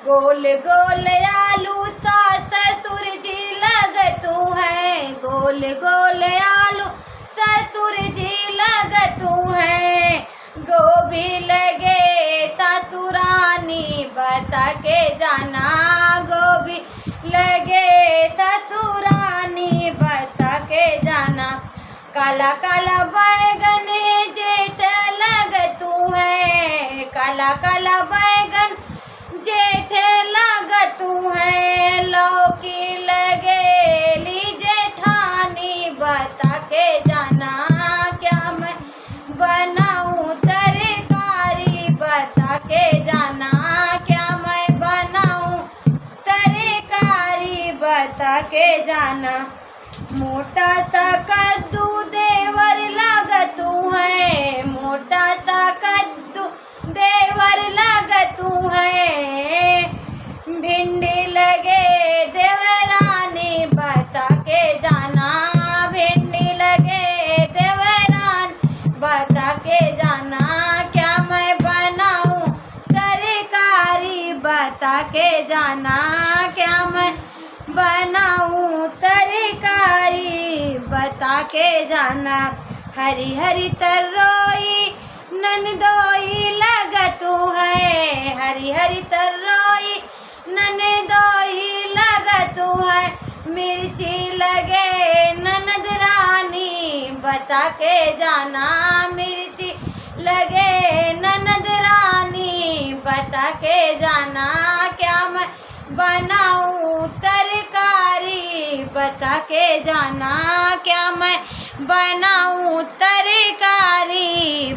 गोल गोल आलू सास ससुर जी लगतू है, गोल गोल आलू ससुर जी लगतू है। गोभी लगे ससुरानी बता के जाना, गोभी लगे ससुरानी बता के जाना। काला काला बैगन है जेठ लगतू है, काला काला बैगन जेठ लगतू है। लौकी लगेली जेठानी बता के जाना, क्या मैं बनाऊं तरकारी बता के जाना, क्या मैं बनाऊं तरकारी बता के जाना। मोटा सा कद्दू देवर लगतू है, मोटा सा कद्दू देवर लगतू है। भिंडी लगे देवरानी बता के जाना, भिंडी लगे देवरानी बता के जाना, क्या मैं बनाऊं तरकारी बता के जाना, क्या मैं बनाऊं तरकारी बता के जाना। हरी हरी तरोई ननदोई लगतू है, हरी हरी तरोई ननदोई लगतू है। मिर्ची लगे ननद रानी बता के जाना, मिर्ची लगे ननद रानी बता के जाना, क्या मैं बनाऊं तरकारी बता के जाना, क्या मैं बनाऊं तरकारी